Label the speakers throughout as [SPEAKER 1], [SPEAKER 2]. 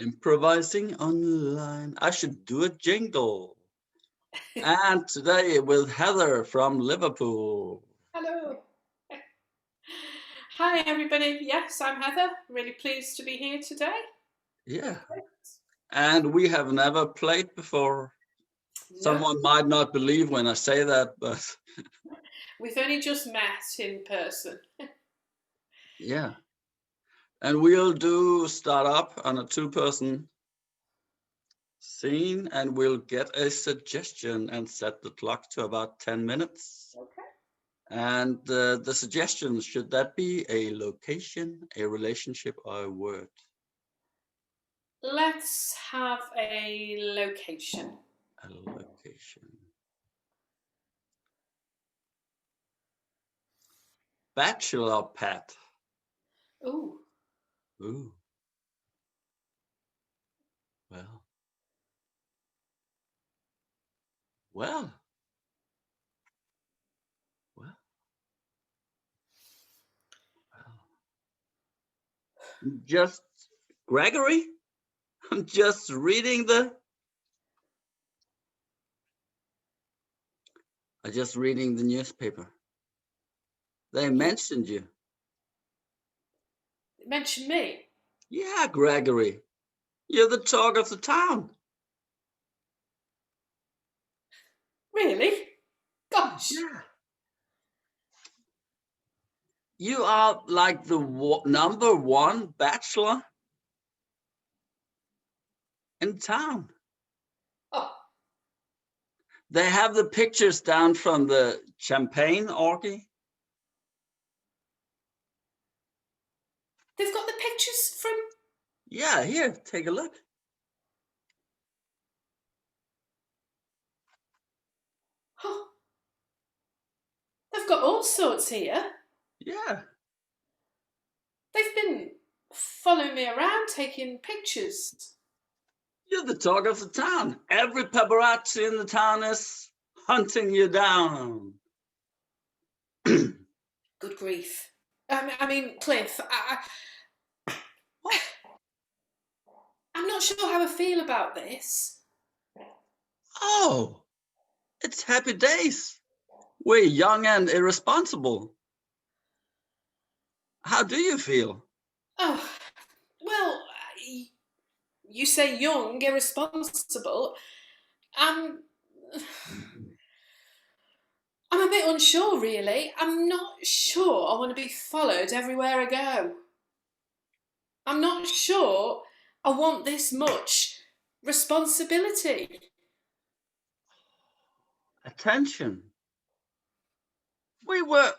[SPEAKER 1] Improvising online. I should do a jingle. And today with Heather from Liverpool.
[SPEAKER 2] Hello. Hi, everybody. Yes, I'm Heather. Really pleased to be here today.
[SPEAKER 1] Yeah. And we have never played before.
[SPEAKER 2] No,
[SPEAKER 1] Someone might not believe when I say that, but
[SPEAKER 2] we've only just met in person.
[SPEAKER 1] yeah. And we'll do start up on a two-person scene and we'll get a suggestion and set the clock to about 10 minutes.
[SPEAKER 2] Okay.
[SPEAKER 1] And the suggestions, should that be a location, a relationship, or a word?
[SPEAKER 2] Let's have a location.
[SPEAKER 1] A location. Bachelor pad.
[SPEAKER 2] Ooh.
[SPEAKER 1] Ooh. Well. Well. Well. Well. Just Gregory? I'm just reading the newspaper. They mentioned you.
[SPEAKER 2] Mention me.
[SPEAKER 1] Yeah, Gregory. You're the talk of the town.
[SPEAKER 2] Really? Gosh.
[SPEAKER 1] Yeah. You are like the number one bachelor in town.
[SPEAKER 2] Oh,
[SPEAKER 1] They have the pictures down from the champagne orgy.
[SPEAKER 2] they've got the pictures from.
[SPEAKER 1] Yeah, here, take a look.
[SPEAKER 2] Oh, they've got all sorts here.
[SPEAKER 1] Yeah.
[SPEAKER 2] They've been following me around taking pictures.
[SPEAKER 1] You're the talk of the town. Every paparazzi in the town is hunting you down.
[SPEAKER 2] Good grief. I mean, Cliff, I'm not sure how I feel about this.
[SPEAKER 1] Oh, it's happy days. We're young and irresponsible. How do you feel?
[SPEAKER 2] Oh, well, you say young, irresponsible. I'm, I'm a bit unsure, really. I'm not sure I want to be followed everywhere I go. I'm not sure I want this much responsibility.
[SPEAKER 1] Attention. We were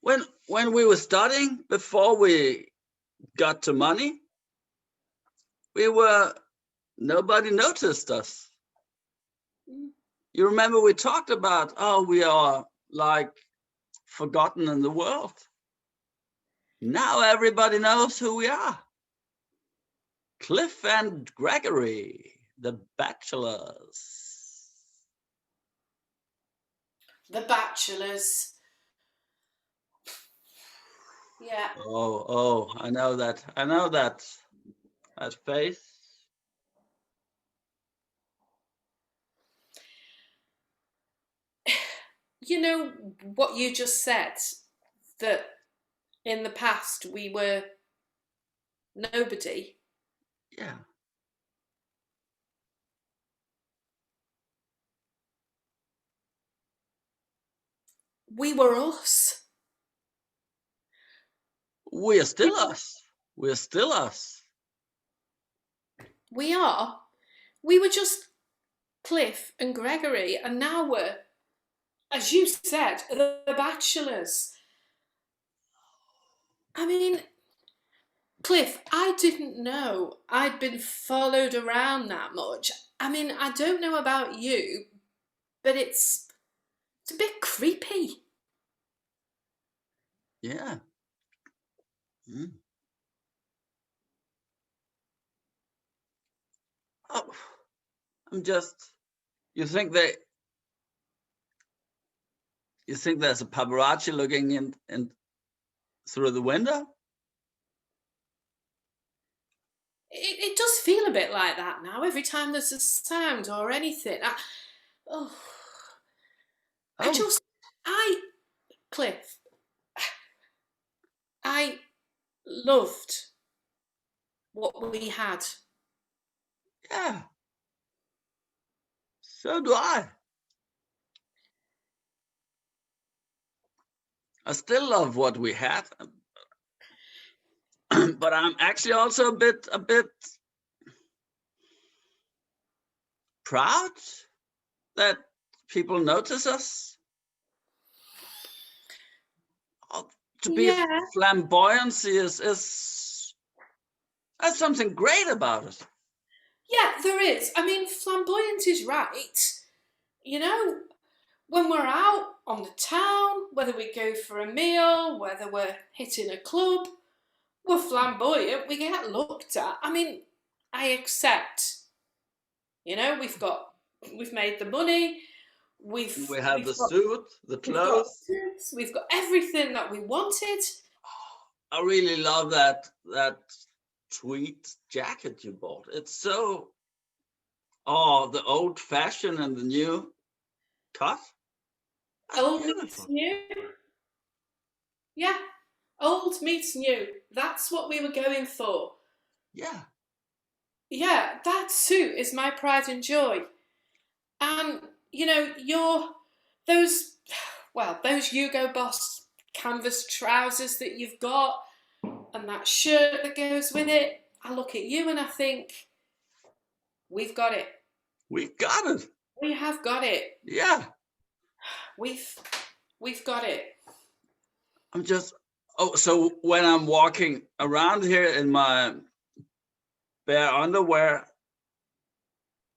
[SPEAKER 1] when we were studying before we got to money, nobody noticed us. You remember we talked about, oh, we are like forgotten in the world. Now everybody knows who we are. Cliff and Gregory, the bachelors.
[SPEAKER 2] The Bachelors. Yeah.
[SPEAKER 1] Oh, I know that. I know that. That face.
[SPEAKER 2] You know what you just said, that in the past we were nobody.
[SPEAKER 1] Yeah.
[SPEAKER 2] We were us.
[SPEAKER 1] We are still us. We're still us.
[SPEAKER 2] We are. We were just Cliff and Gregory, and now we're, as you said, the Bachelors. I mean, Cliff, I didn't know I'd been followed around that much. I mean, I don't know about you, but it's a bit creepy.
[SPEAKER 1] Yeah. Mm. Oh, I'm just. You think they? You think there's a paparazzi looking in through the window?
[SPEAKER 2] it does feel a bit like that now. Every time there's a sound or anything, oh,
[SPEAKER 1] Oh,
[SPEAKER 2] Cliff, I loved what we had.
[SPEAKER 1] yeah. So do I. I still love what we had, but I'm actually also a bit proud that people notice us. To be
[SPEAKER 2] Yeah,
[SPEAKER 1] flamboyancy is that's something great about it.
[SPEAKER 2] yeah, there is. I mean, flamboyant is right. You know, when we're out on the town, whether we go for a meal, whether we're hitting a club, we're flamboyant, we get looked at. I mean, I accept, we've made the money,
[SPEAKER 1] We have the
[SPEAKER 2] we've got
[SPEAKER 1] suit, the
[SPEAKER 2] we've got
[SPEAKER 1] clothes.
[SPEAKER 2] tips, we've got everything that we wanted.
[SPEAKER 1] I really love that tweed jacket you bought. It's so the old fashioned and the new cut. That's
[SPEAKER 2] Old meets
[SPEAKER 1] beautiful.
[SPEAKER 2] new. Yeah, old meets new. That's what we were going for.
[SPEAKER 1] Yeah.
[SPEAKER 2] Yeah, that suit is my pride and joy. And those those Hugo Boss canvas trousers that you've got and that shirt that goes with it. I look at you and I think, we've got it.
[SPEAKER 1] We got it.
[SPEAKER 2] We have got it.
[SPEAKER 1] Yeah.
[SPEAKER 2] We've got it.
[SPEAKER 1] I'm just so when I'm walking around here in my bare underwear,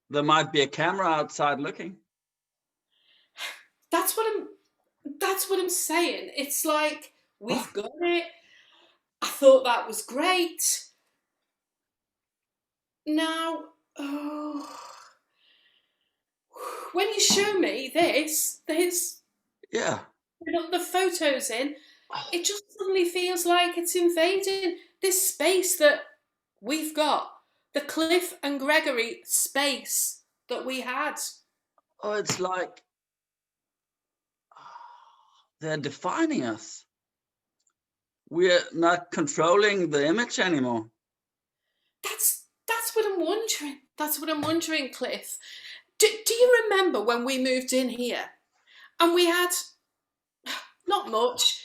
[SPEAKER 1] there might be a camera outside looking.
[SPEAKER 2] That's what I'm saying. It's like, we've got it. I thought that was great. Now, when you show me this,
[SPEAKER 1] Yeah.
[SPEAKER 2] the photos in, it just suddenly feels like it's invading this space that we've got, the Cliff and Gregory space that we had.
[SPEAKER 1] Oh, it's like they're defining us. We're not controlling the image anymore.
[SPEAKER 2] That's what I'm wondering. That's what I'm wondering, Cliff. Do you remember when we moved in here and we had not much?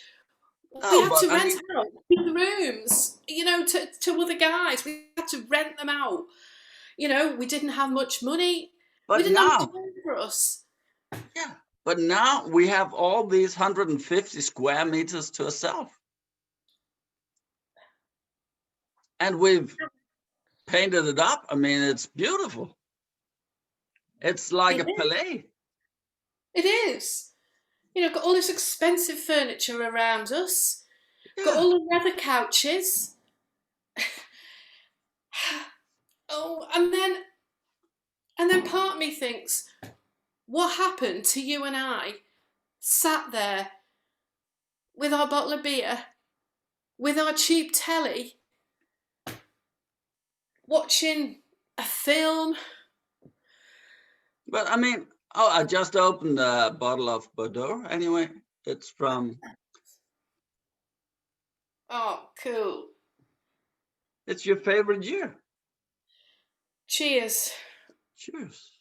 [SPEAKER 2] We
[SPEAKER 1] No,
[SPEAKER 2] had
[SPEAKER 1] but
[SPEAKER 2] to
[SPEAKER 1] I
[SPEAKER 2] rent
[SPEAKER 1] mean,
[SPEAKER 2] out the rooms, to other guys. We had to rent them out. We didn't have much money. We
[SPEAKER 1] but
[SPEAKER 2] didn't have
[SPEAKER 1] now,
[SPEAKER 2] time for us.
[SPEAKER 1] yeah, but now we have all these 150 square meters to ourselves. And we've painted it up. I mean, it's beautiful. It's like
[SPEAKER 2] It
[SPEAKER 1] a
[SPEAKER 2] is.
[SPEAKER 1] palais.
[SPEAKER 2] It is. Got all this expensive furniture around us. Got
[SPEAKER 1] Yeah.
[SPEAKER 2] all the leather couches. Oh, and then part of me thinks, what happened to you and I sat there with our bottle of beer, with our cheap telly, watching a film?
[SPEAKER 1] But I mean, I just opened a bottle of Bordeaux anyway. It's from,
[SPEAKER 2] Oh, cool.
[SPEAKER 1] it's your favorite year.
[SPEAKER 2] Cheers.
[SPEAKER 1] Cheers.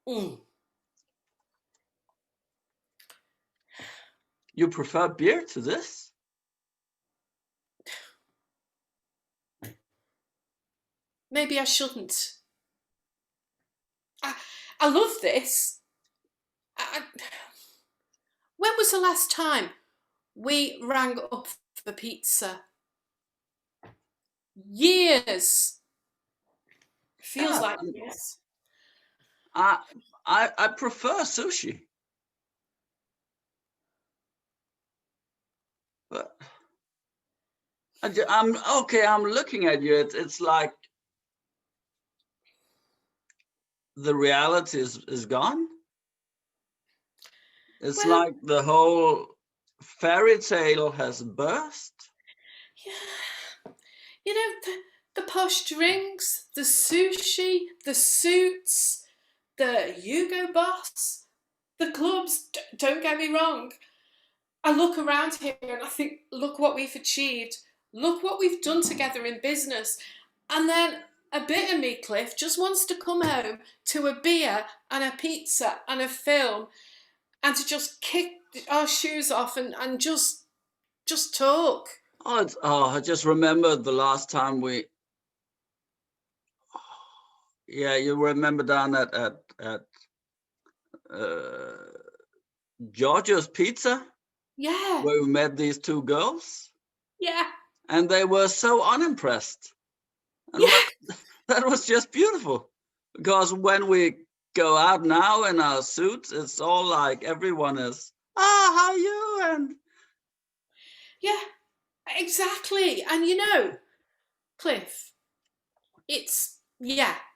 [SPEAKER 2] Mm.
[SPEAKER 1] You prefer beer to this?
[SPEAKER 2] Maybe I shouldn't. I love this. When was the last time we rang up for pizza? Years. Feels
[SPEAKER 1] Yeah.
[SPEAKER 2] like years.
[SPEAKER 1] I prefer sushi. But I'm okay. I'm looking at you. It's like the reality is gone. It's
[SPEAKER 2] Well,
[SPEAKER 1] like the whole fairy tale has burst.
[SPEAKER 2] yeah. posh drinks, the sushi, the suits, the Hugo Boss, the clubs. Don't get me wrong. I look around here and I think, look what we've achieved. Look what we've done together in business. And then a bit of me, Cliff, just wants to come home to a beer and a pizza and a film and to just kick our shoes off and just talk.
[SPEAKER 1] I just remembered the last time you remember down at Giorgio's Pizza?
[SPEAKER 2] Yeah.
[SPEAKER 1] Where we met these two girls?
[SPEAKER 2] Yeah.
[SPEAKER 1] And they were so unimpressed. And
[SPEAKER 2] Yeah.
[SPEAKER 1] that was just beautiful. Because when we go out now in our suits, it's all like everyone is, how are you? And
[SPEAKER 2] yeah, exactly. And Cliff, it's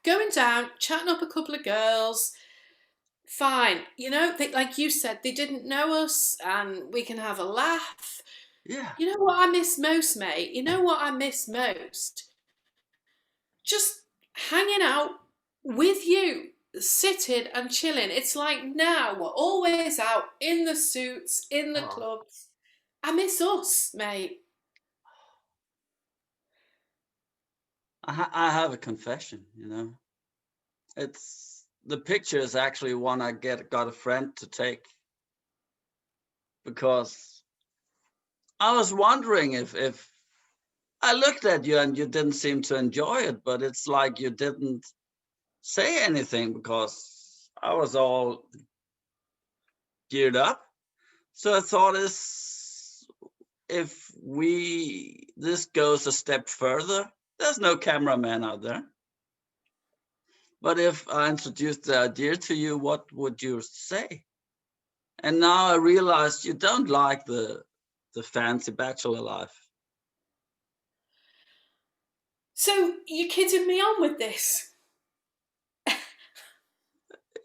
[SPEAKER 2] going down, chatting up a couple of girls. Fine. Like you said, they didn't know us and we can have a laugh.
[SPEAKER 1] yeah.
[SPEAKER 2] You know what I miss most, mate? You know what I miss most? Just hanging out with you, sitting and chilling. It's like now we're always out in the suits, in the clubs. I miss us, mate.
[SPEAKER 1] I have a confession, It's the picture is actually one I got a friend to take, because I was wondering if I looked at you and you didn't seem to enjoy it, but it's like you didn't say anything because I was all geared up. So I thought if this goes a step further, there's no cameraman out there. But if I introduced the idea to you, what would you say? And now I realized you don't like the fancy bachelor life.
[SPEAKER 2] So you're kidding me on with this?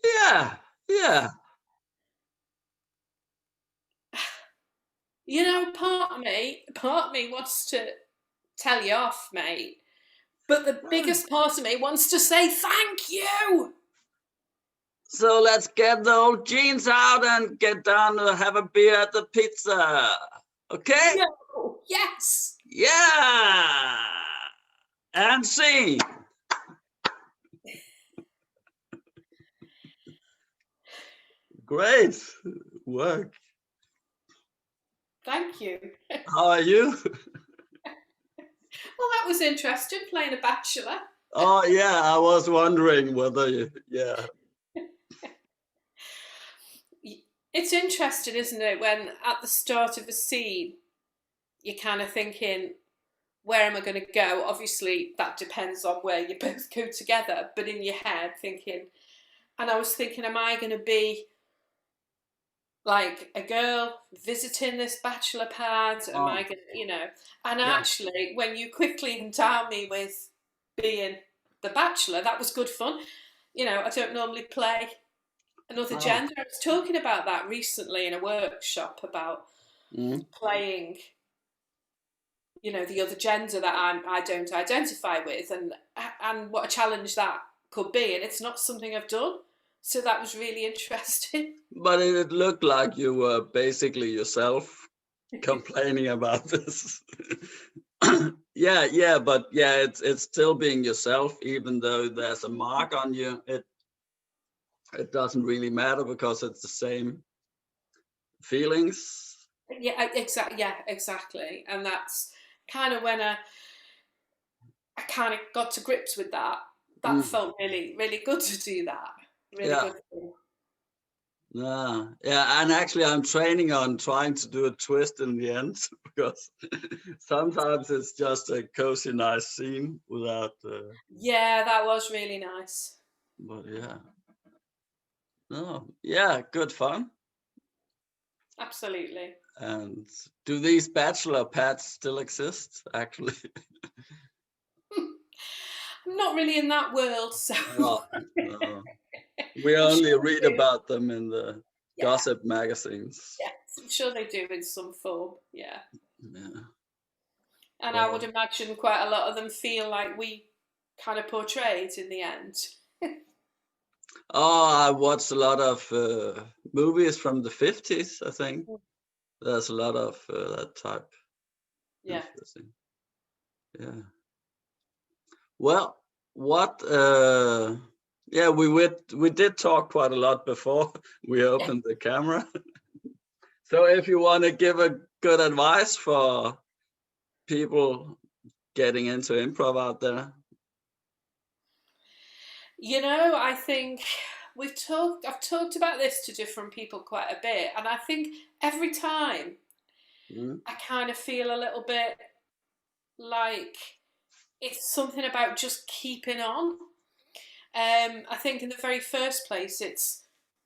[SPEAKER 1] Yeah.
[SPEAKER 2] Part of me wants to tell you off, mate. But the biggest part of me wants to say thank you.
[SPEAKER 1] So let's get the old jeans out and get down to have a beer at the pizza. Okay?
[SPEAKER 2] Yo, yes.
[SPEAKER 1] Yeah. And scene. Great work.
[SPEAKER 2] Thank you.
[SPEAKER 1] How are you?
[SPEAKER 2] Well, that was interesting, playing a bachelor.
[SPEAKER 1] Oh, yeah, I was wondering whether yeah.
[SPEAKER 2] It's interesting, isn't it, when at the start of a scene, you're kind of thinking, where am I going to go? Obviously, that depends on where you both go together, but in your head, and I was thinking, am I going to be like a girl visiting this bachelor pad? Am I going to, And actually, when you quickly endow me with being the bachelor, that was good fun. I don't normally play another gender. I was talking about that recently in a workshop about playing, the other gender that I don't identify with, and what a challenge that could be. And it's not something I've done. So that was really interesting.
[SPEAKER 1] But it looked like you were basically yourself complaining about this. yeah, but yeah, it's still being yourself, even though there's a mark on you. It doesn't really matter because it's the same feelings.
[SPEAKER 2] Yeah, exactly. And that's kind of when I kind of got to grips with that. That felt really, really good to do that. Really good.
[SPEAKER 1] Yeah, and actually I'm training on trying to do a twist in the end, because sometimes it's just a cozy, nice scene without.
[SPEAKER 2] Yeah, that was really nice.
[SPEAKER 1] But yeah. No, yeah, good fun.
[SPEAKER 2] Absolutely.
[SPEAKER 1] And do these bachelor pads still exist, actually?
[SPEAKER 2] I'm not really in that world, so.
[SPEAKER 1] No. We only read about them in the gossip magazines.
[SPEAKER 2] Yes, I'm sure they do in some form. Yeah.
[SPEAKER 1] Yeah.
[SPEAKER 2] And I would imagine quite a lot of them feel like we kind of portrayed in the end?
[SPEAKER 1] Oh, I watched a lot of movies from the 50s, I think. There's a lot of that type.
[SPEAKER 2] Yeah.
[SPEAKER 1] Interesting. Yeah. Well, what yeah, we did talk quite a lot before we opened the camera. So if you want to give a good advice for people getting into improv out there.
[SPEAKER 2] You know, I think I've talked about this to different people quite a bit, and I think every time
[SPEAKER 1] Mm,
[SPEAKER 2] I kind of feel a little bit like it's something about just keeping on. I think in the very first place, it's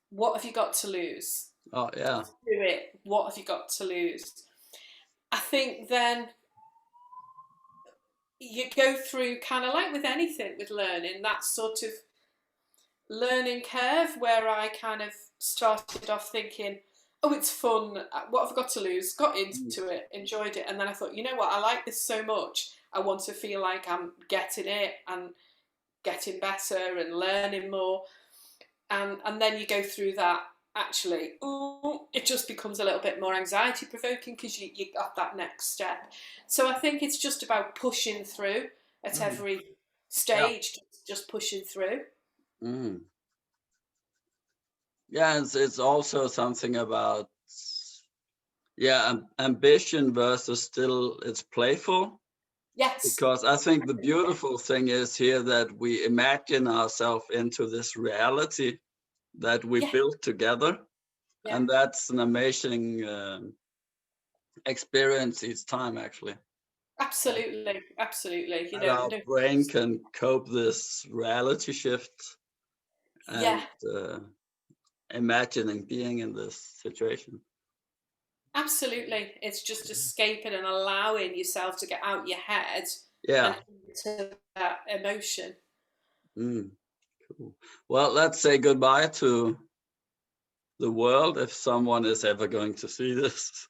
[SPEAKER 2] what have you got to lose?
[SPEAKER 1] oh yeah.
[SPEAKER 2] Just do it. What have you got to lose? I think then you go through kind of like with anything with learning, that sort of learning curve where I kind of started off thinking, oh, it's fun. What have I got to lose? Got
[SPEAKER 1] Mm,
[SPEAKER 2] into it, enjoyed it. And then I thought, you know what? I like this so much. I want to feel like I'm getting it and getting better and learning more. And then you go through that. Actually, ooh, it just becomes a little bit more anxiety provoking because you got that next step. So I think it's just about pushing through at
[SPEAKER 1] mm,
[SPEAKER 2] every
[SPEAKER 1] yeah.
[SPEAKER 2] stage, just pushing through.
[SPEAKER 1] Mm. Yeah, it's also something about yeah, ambition versus still it's playful.
[SPEAKER 2] Yes.
[SPEAKER 1] Because I think the beautiful thing is here that we imagine ourselves into this reality that we
[SPEAKER 2] Yeah.
[SPEAKER 1] built together,
[SPEAKER 2] Yeah.
[SPEAKER 1] and that's an amazing experience each time actually.
[SPEAKER 2] Absolutely. Absolutely. You
[SPEAKER 1] And
[SPEAKER 2] know,
[SPEAKER 1] our
[SPEAKER 2] no,
[SPEAKER 1] brain can cope this reality shift
[SPEAKER 2] yeah,
[SPEAKER 1] and imagining being in this situation.
[SPEAKER 2] absolutely. It's just escaping and allowing yourself to get out your head and
[SPEAKER 1] Yeah.
[SPEAKER 2] into that emotion.
[SPEAKER 1] Mm, cool. Well, let's say goodbye to the world if someone is ever going to see this.